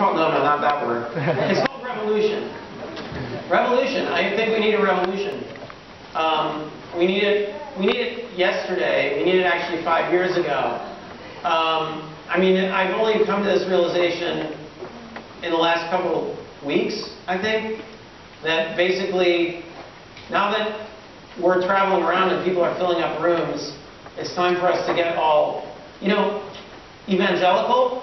Oh, no, no, not that word. It's called revolution. Revolution. I think we need a revolution. We need it yesterday. We need it actually 5 years ago. I mean, I've only come to this realization in the last couple weeks, I think, that basically, now that we're traveling around and people are filling up rooms, it's time for us to get all, evangelical.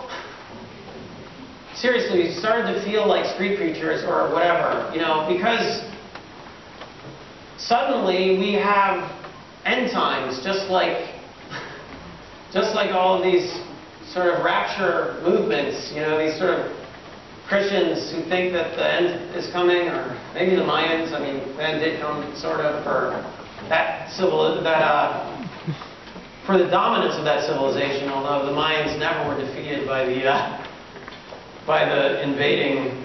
Seriously, we started to feel like street preachers or whatever, because suddenly we have end times, just like all of these sort of rapture movements, these sort of Christians who think that the end is coming, or maybe the Mayans. I mean, the end did come sort of for for the dominance of that civilization, although the Mayans never were defeated by the invading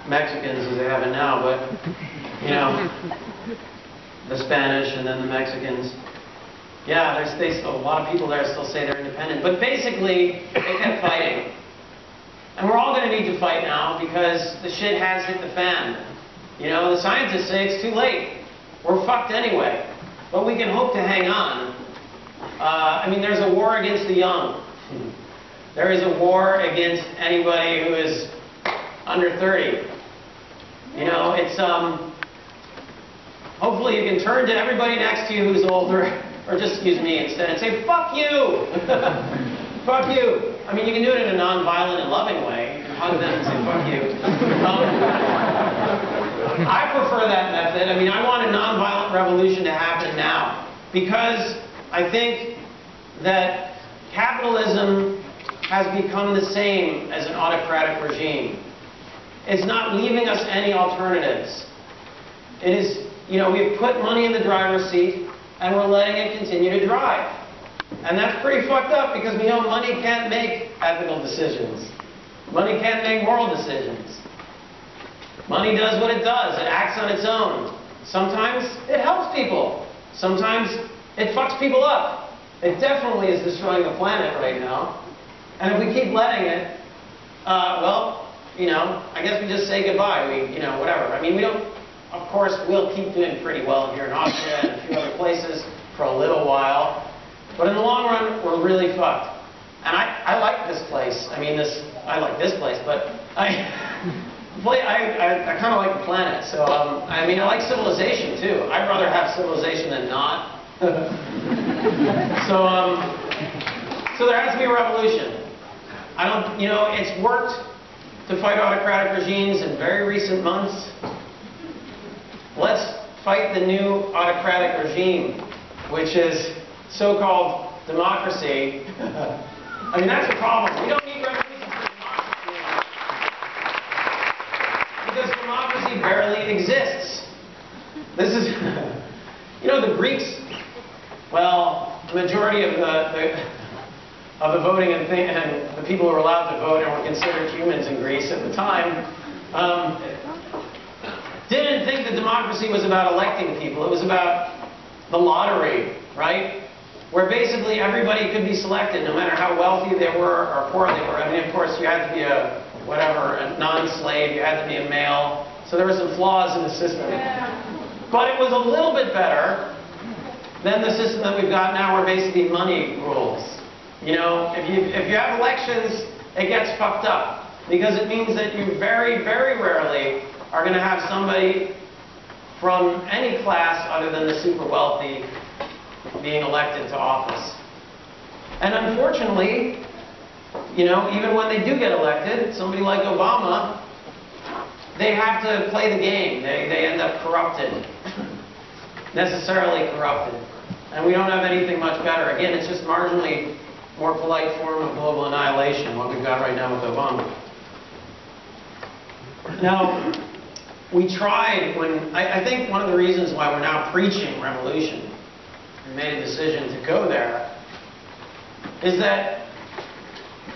Mexicans as they have it now, but the Spanish and then the Mexicans. Yeah, a lot of people there still say they're independent, but basically they kept fighting. And we're all going to need to fight now because the shit has hit the fan. The scientists say it's too late. We're fucked anyway, but we can hope to hang on. I mean, there's a war against the young. There is a war against anybody who is under 30. It's hopefully you can turn to everybody next to you who's older, or just excuse me instead, and say, fuck you! Fuck you! I mean, you can do it in a non-violent and loving way. You can hug them and say, fuck you. I prefer that method. I mean, I want a non-violent revolution to happen now, because I think that capitalism has become the same as an autocratic regime. It's not leaving us any alternatives. It is, we've put money in the driver's seat and we're letting it continue to drive. And that's pretty fucked up because we know money can't make ethical decisions. Money can't make moral decisions. Money does what it does. It acts on its own. Sometimes it helps people. Sometimes it fucks people up. It definitely is destroying the planet right now. And if we keep letting it, I guess we just say goodbye. Whatever. I mean, of course, we'll keep doing pretty well here in Austria and a few other places for a little while. But in the long run, we're really fucked. And I like this place. I mean, I like this place, but I kind of like the planet. So, I mean, I like civilization, too. I'd rather have civilization than not. So there has to be a revolution. It's worked to fight autocratic regimes in very recent months. Let's fight the new autocratic regime, which is so-called democracy. I mean, that's a problem. We don't need revolution for democracy. Because democracy barely exists. This is, the Greeks, well, the majority of the voting and the people who were allowed to vote and were considered humans in Greece at the time, didn't think that democracy was about electing people. It was about the lottery, right? Where basically everybody could be selected, no matter how wealthy they were or poor they were. I mean, of course, you had to be a non-slave, you had to be a male. So there were some flaws in the system. But it was a little bit better than the system that we've got now, where basically money rules. If you have elections, it gets fucked up, because it means that you very, very rarely are going to have somebody from any class other than the super wealthy being elected to office. And unfortunately, even when they do get elected, somebody like Obama, they have to play the game. They end up corrupted, necessarily corrupted. And we don't have anything much better. Again, it's just marginally more polite form of global annihilation, what we've got right now with Obama. Now, we tried I think one of the reasons why we're now preaching revolution, we made a decision to go there, is that,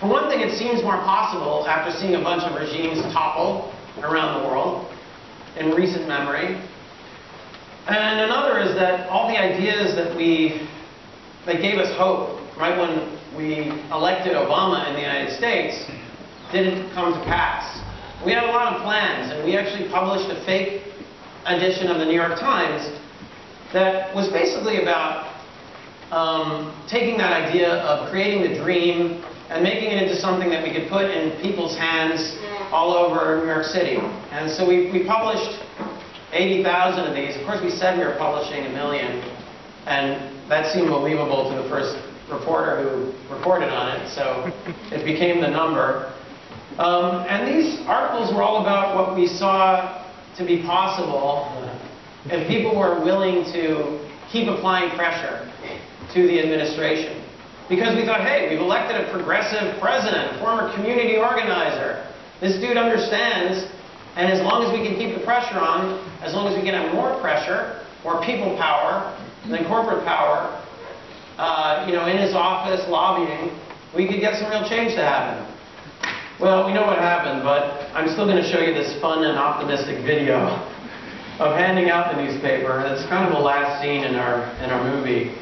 for one thing, it seems more possible after seeing a bunch of regimes topple around the world in recent memory. And another is that all the ideas that gave us hope right when we elected Obama in the United States didn't come to pass. We had a lot of plans, and we actually published a fake edition of the New York Times that was basically about taking that idea of creating the dream and making it into something that we could put in people's hands all over New York City. And so we published 80,000 of these. Of course, we said we were publishing 1 million, and that seemed believable to the first reporter who reported on it, so it became the number. And these articles were all about what we saw to be possible if people were willing to keep applying pressure to the administration. Because we thought, hey, we've elected a progressive president, a former community organizer. This dude understands, and as long as we can keep the pressure on, as long as we can have more pressure, more people power than corporate power, in his office lobbying, we could get some real change to happen. Well, we know what happened, but I'm still going to show you this fun and optimistic video of handing out the newspaper. It's kind of the last scene in our movie.